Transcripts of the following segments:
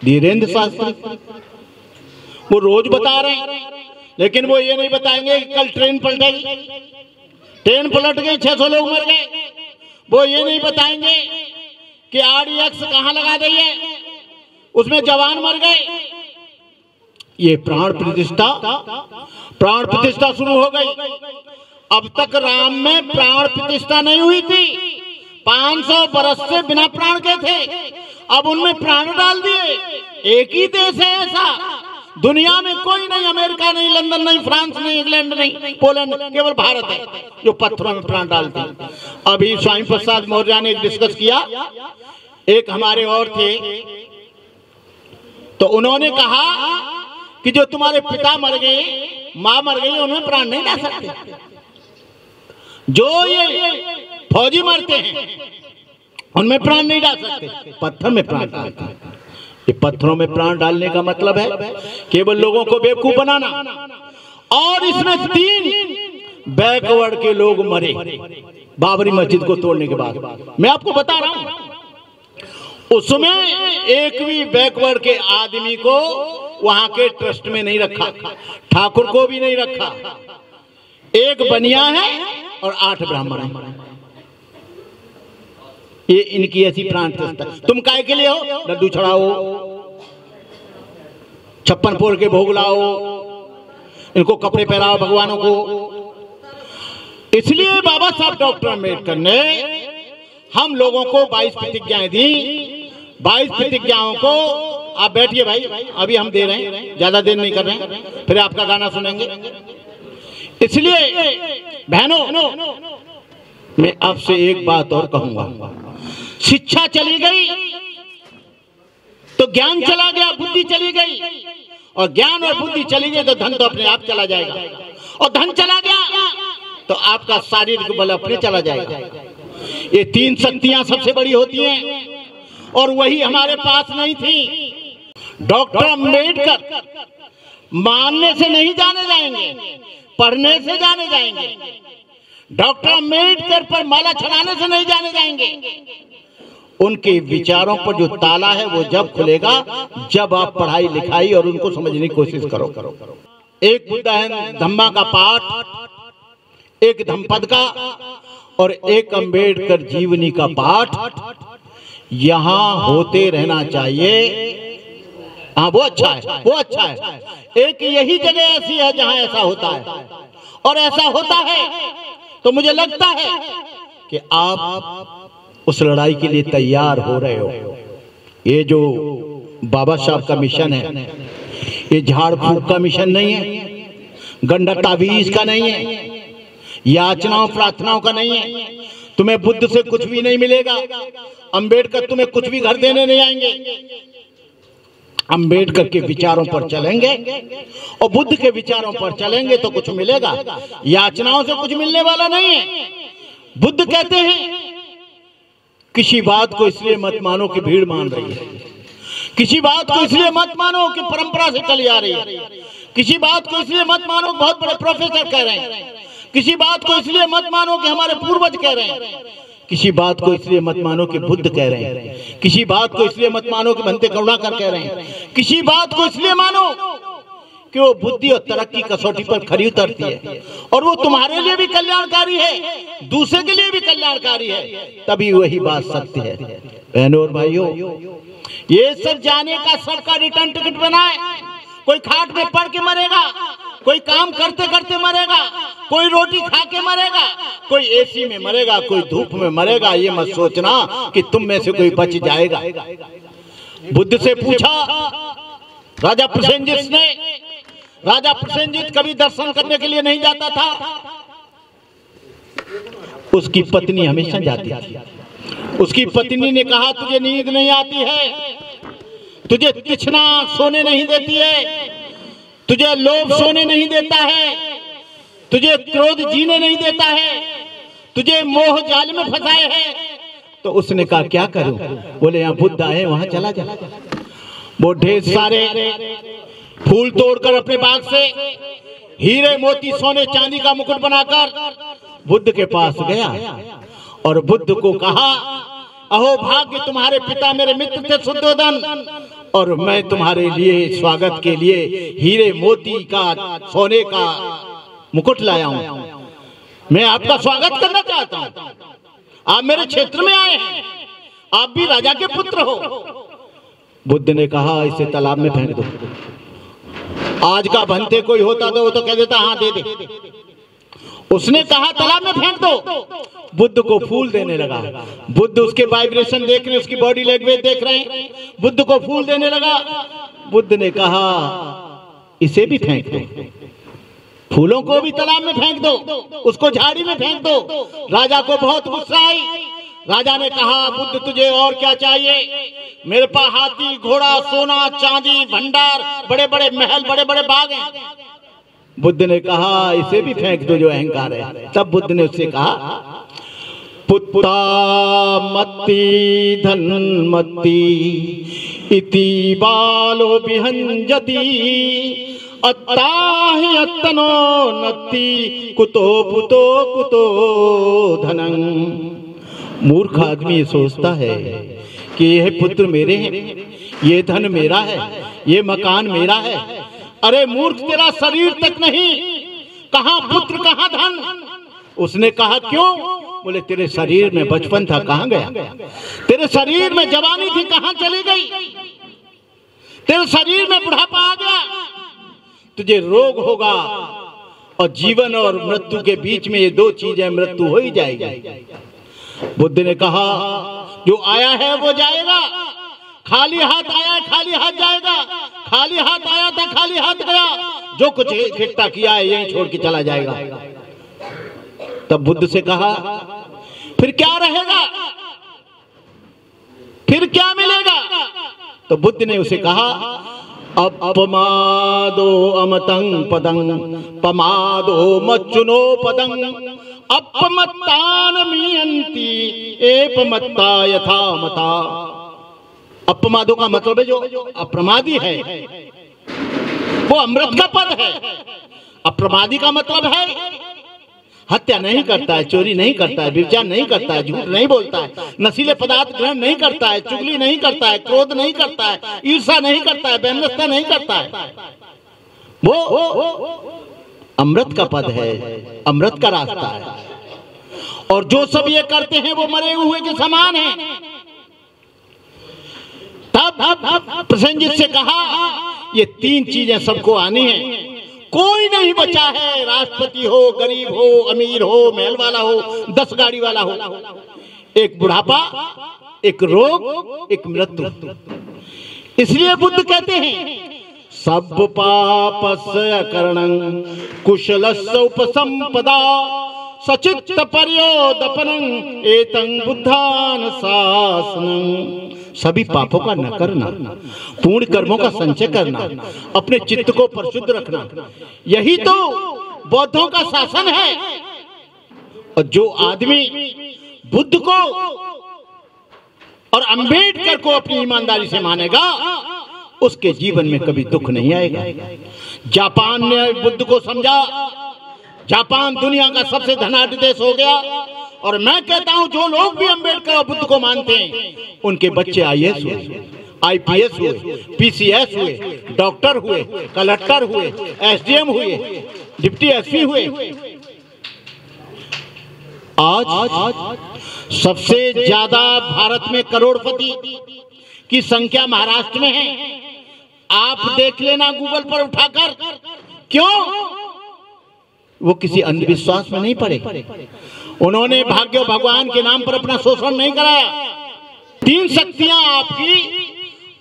धीरेन्द्र शास्त्री, वो रोज बता रहे हैं, लेकिन वो ये नहीं बताएंगे कि कल ट्रेन पलट गई, ट्रेन पलट गई 600 लोग मर गए। वो ये नहीं बताएंगे कि RDX कहां लगा दी है, उसमें जवान मर गए। ये प्राण प्रतिष्ठा शुरू हो गई। अब तक राम में प्राण प्रतिष्ठा नहीं हुई थी, 500 बरस से बिना प्राण के थे, अब उनमें प्राण डाल दिए। एक ही देश है ऐसा, दुनिया में कोई नहीं, अमेरिका नहीं, लंदन नहीं, फ्रांस नहीं, इंग्लैंड नहीं, पोलैंड, केवल भारत है जो पत्थरों में प्राण डालते हैं। अभी स्वामी प्रसाद मौर्य ने डिस्कस किया, एक हमारे और थे, तो उन्होंने कहा कि जो तुम्हारे पिता मर गए, माँ मर गई, उनमें प्राण नहीं डाल सकते। जो ये फौजी मरते हैं उनमें प्राण नहीं डाल सकते, पत्थर में प्राण डालते हैं। ये पत्थरों में प्राण डालने का मतलब है केवल लोगों को बेवकूफ बनाना। और इसमें 3 बैकवर्ड के लोग मरे बाबरी मस्जिद को तोड़ने के बाद। मैं आपको बता रहा हूं, उसमें एक भी बैकवर्ड के आदमी को वहां के ट्रस्ट में नहीं रखा, ठाकुर को भी नहीं रखा। एक बनिया है और 8 ब्राह्मण हैं। ये इनकी ऐसी प्राण प्रतिष्ठा। तुम काय के लिए हो? लड्डू चढ़ाओ, 56 फोड़ के भोग लाओ, इनको कपड़े पहनाओ भगवानों को। इसलिए बाबा साहब डॉक्टर अम्बेडकर ने हम लोगों को 22 प्रतिज्ञाएं दी। 22 प्रतिज्ञाओं को, आप बैठिए भाई, अभी हम दे रहे हैं, ज्यादा देर नहीं कर रहे हैं, फिर आपका गाना सुनेंगे। इसलिए बहनों, मैं आपसे एक बात और कहूंगा, शिक्षा चली गई तो ज्ञान चला गया, बुद्धि चली गई, और ज्ञान और बुद्धि चली गई तो धन तो अपने आप चला जाएगा, और धन चला गया तो आपका शारीरिक बल अपने चला जाएगा। ये 3 शक्तियां सबसे बड़ी होती हैं, और वही हमारे पास नहीं थी। डॉक्टर अम्बेडकर मानने से नहीं जाने जाएंगे, पढ़ने से जाने जाएंगे। डॉक्टर अम्बेडकर पर माला चढ़ाने से नहीं जाने जाएंगे। उनके विचारों पर जो ताला है वो जब खुलेगा जब आप पढ़ाई लिखाई और उनको समझने की कोशिश करो। एक बुद्ध है धम्मा का पाठ, एक धम्पद का, और एक अम्बेडकर जीवनी का पाठ यहाँ होते रहना चाहिए। हाँ, वो अच्छा है, वो अच्छा है। एक यही जगह ऐसी है जहाँ ऐसा होता है, और ऐसा होता है तो मुझे लगता है कि आप उस लड़ाई के लिए तैयार हो रहे हो। ये जो बाबा साहब का मिशन है, ये झाड़ फूक का मिशन नहीं है, गंडा तावीज का नहीं है, याचनाओं प्रार्थनाओं का नहीं है। तुम्हें बुद्ध से कुछ भी नहीं मिलेगा, अंबेडकर तुम्हें कुछ भी घर देने नहीं आएंगे। अंबेडकर के विचारों पर चलेंगे और बुद्ध के विचारों पर चलेंगे तो कुछ मिलेगा, याचनाओं से कुछ मिलने वाला नहीं है। बुद्ध कहते हैं किसी बात को इसलिए मत मानो कि भीड़ मान रही है, किसी बात को इसलिए मत मानो कि परंपरा से चली आ रही है, किसी बात को इसलिए मत मानो कि बहुत बड़े प्रोफेसर कह रहे हैं, किसी बात को इसलिए मत मानो कि हमारे पूर्वज कह रहे हैं, किसी बात को इसलिए मत मानो कि बुद्ध कह रहे हैं, किसी बात को इसलिए मत मानो कि भंते करुणाकर कह रहे हैं, किसी बात को इसलिए मानो कि वो बुद्धि और तरक्की कसौटी पर खरी उतरती है और वो तुम्हारे लिए भी कल्याणकारी है, दूसरे के लिए भी कल्याणकारी है, तभी वही बात सत्य है। बहनों और भाइयों, ये सब जाने का सबका रिटर्न टिकट बनाए। कोई खाट में पड़ के मरेगा, कोई काम करते करते मरेगा, कोई रोटी खा के मरेगा, कोई एसी में मरेगा, कोई धूप में मरेगा। ये मत सोचना कि तुम में से कोई बच जाएगा। बुद्ध से पूछा राजा प्रसेनजित ने, राजा प्रसेनजित कभी दर्शन करने के लिए नहीं जाता था, उसकी पत्नी हमेशा जाती थी। उसकी पत्नी ने कहा तुझे नींद नहीं आती है, तुझे तृष्णा सोने नहीं देती है, तुझे लोभ सोने नहीं देता है, तुझे क्रोध जीने नहीं देता है, तुझे मोह जाल में फंसाए है। तो उसने कहा क्या करूं? बोले यहाँ बुद्ध आए, वहां चला जा। वो ढेर सारे फूल तोड़कर अपने बाग से हीरे मोती सोने चांदी का मुकुट बनाकर बुद्ध के पास गया और बुद्ध को कहा अहो भाग्य, तुम्हारे पिता मेरे मित्र थे शुद्धोधन, और मैं तुम्हारे लिए स्वागत के लिए हीरे मोती का सोने का मुकुट लाया हूं। मैं आपका स्वागत करना चाहता हूं। आप मेरे क्षेत्र में आए हैं, आप भी राजा के पुत्र हो। बुद्ध ने कहा इसे तालाब में फेंक दो। आज का बनते कोई होता तो वो तो कह देता हाँ दे दे। उसने कहा तालाब में फेंक दो। बुद्ध को फूल देने लगा। बुद्ध उसके वाइब्रेशन देख रहे, उसकी बॉडी लैंग्वेज देख रहे हैं। बुद्ध को फूल देने लगा। बुद्ध ने कहा इसे भी फेंक दो, फूलों को भी तालाब में फेंक दो, उसको झाड़ी में फेंक दो। राजा को बहुत गुस्सा आई। राजा ने कहा बुद्ध तुझे और क्या चाहिए? मेरे पास हाथी घोड़ा सोना चांदी भंडार बड़े बड़े महल बड़े बड़े बाग हैं। बुद्ध ने कहा इसे भी फेंक दो जो अहंकार है। तब बुद्ध ने उससे कहा पुत्ता मत्ती धन मत्ती इति बालो विहंजति अत्ताहि अत्तनो नत्ति कुतो पुतो कुतो धनं। मूर्ख आदमी ये सोचता है कि यह पुत्र मेरे हैं, ये धन मेरा है, ये मकान मेरा है। अरे मूर्ख, तेरा शरीर तक नहीं, कहां पुत्र कहां धन। उसने कहा क्यों? बोले तेरे शरीर में बचपन था, कहां गया? तेरे शरीर में जवानी थी, कहां चली गई? तेरे शरीर में बुढ़ापा आ गया, तुझे रोग होगा और जीवन और मृत्यु के बीच में ये दो चीजें, मृत्यु हो ही जाएगी। बुद्ध ने कहा जो आया है वो जाएगा, खाली हाथ आया खाली हाथ जाएगा, खाली हाथ आया था खाली हाथ गया, जो कुछ इकट्ठा किया है यहीं छोड़ के चला जाएगा। तब बुद्ध से कहा फिर क्या रहेगा, फिर क्या मिलेगा? तो बुद्ध ने उसे कहा अपमादो अमतं पदं पमादो मच्चुनो पदं अपमत्तान मियंती एपमत्ता यथा मता। अपमादो का मतलब है जो अप्रमादी है वो अमृत का पद है। अप्रमादी का मतलब है हत्या नहीं करता है, चोरी नहीं करता है, व्यभिचार नहीं करता है, झूठ नहीं बोलता है, नशीले पदार्थ ग्रहण नहीं करता है, चुगली नहीं करता है, क्रोध नहीं करता है, ईर्ष्या नहीं करता है, वैमनस्यता नहीं करता है। वो अमृत का पद है, अमृत का रास्ता है। और जो सब ये करते हैं वो मरे हुए के समान है। तब प्रसेनजीत से कहा ये तीन चीजें सबको आनी है, कोई नहीं बचा है, राष्ट्रपति हो, गरीब हो, अमीर हो, महल वाला हो, 10 गाड़ी वाला हो। एक बुढ़ापा, एक रोग, एक मृत्यु। इसलिए बुद्ध कहते हैं सब पापस्य करणं कुशलस्य उपसंपदा सचित्त पर्योदपनं एतं बुद्धानुशासनं। सभी पापों का न करना, पूर्ण कर्मों का संचय करना, अपने चित्त को परिशुद्ध रखना, यही तो बौद्धों का शासन है। और जो आदमी बुद्ध को और अंबेडकर को अपनी ईमानदारी से मानेगा उसके जीवन में कभी दुख नहीं आएगा। जापान ने बुद्ध को समझा, जापान दुनिया का सबसे धनाढ्य देश हो गया। और मैं कहता हूं जो लोग भी अंबेडकर और बुद्ध को मानते हैं उनके बच्चे IAS हुए, IPS हुए, PCS हुए, डॉक्टर हुए, कलेक्टर हुए, SDM हुए, डिप्टी SP हुए। आज सबसे ज्यादा भारत में करोड़पति की संख्या महाराष्ट्र में है। आप देख लेना गूगल पर उठाकर। क्यों? वो किसी अंधविश्वास में नहीं पड़े, उन्होंने भाग्य भगवान के नाम पर अपना शोषण नहीं कराया। 3 शक्तियां आपकी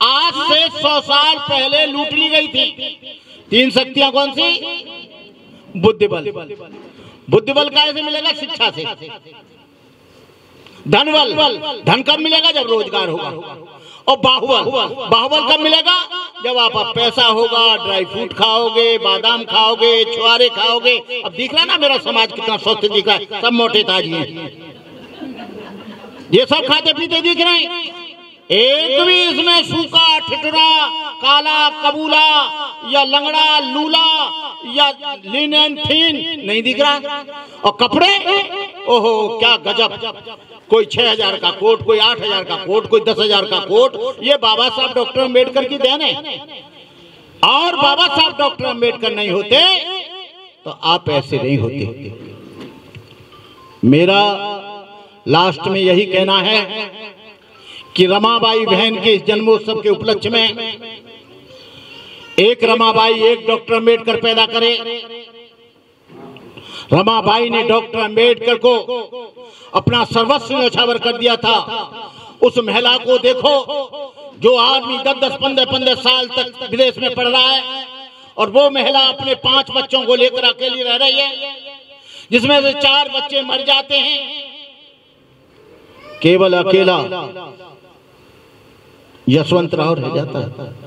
आज से 100 साल पहले लूट ली गई थी। 3 शक्तियां कौन सी? बुद्धिबल। बुद्धिबल कैसे मिलेगा? शिक्षा से। धनबल, धन कब मिलेगा? जब रोजगार होगा। और बाहुबल, बाहुबल कब मिलेगा? जब आप पैसा होगा, ड्राई फ्रूट खाओगे, बादाम खाओगे, छुआरे खाओगे। अब दिख रहा है ना मेरा समाज कितना स्वस्थ दिख रहा है, सब मोटे ताज हैं, ये सब खाते पीते दिख रहे हैं। एक भी इसमें सूखा, ठिठुरा, काला, कबूला या लंगड़ा, लूला या लीन एंड थीन नहीं दिख रहा। और कपड़े ओहो क्या गजब, कोई 6,000 का कोट, कोई 8,000 का कोट, कोई 10,000 का कोट, ये बाबा साहब डॉक्टर अम्बेडकर की देन है। और बाबा साहब डॉक्टर अम्बेडकर नहीं होते तो आप ऐसे नहीं होते। मेरा लास्ट में यही कहना है कि रमाबाई बहन के इस जन्मोत्सव के उपलक्ष्य में एक रमाबाई एक डॉक्टर अम्बेडकर पैदा करे। रमाबाई ने डॉक्टर अम्बेडकर को अपना सर्वस्व न्यौछावर कर दिया था। उस महिला को देखो जो आदमी 10-10, 15-15 साल तक विदेश में पढ़ रहा है और वो महिला अपने 5 बच्चों को लेकर अकेली रह रही है, जिसमें से 4 बच्चे मर जाते हैं। केवल अकेला यशवंतराव रह जाता है।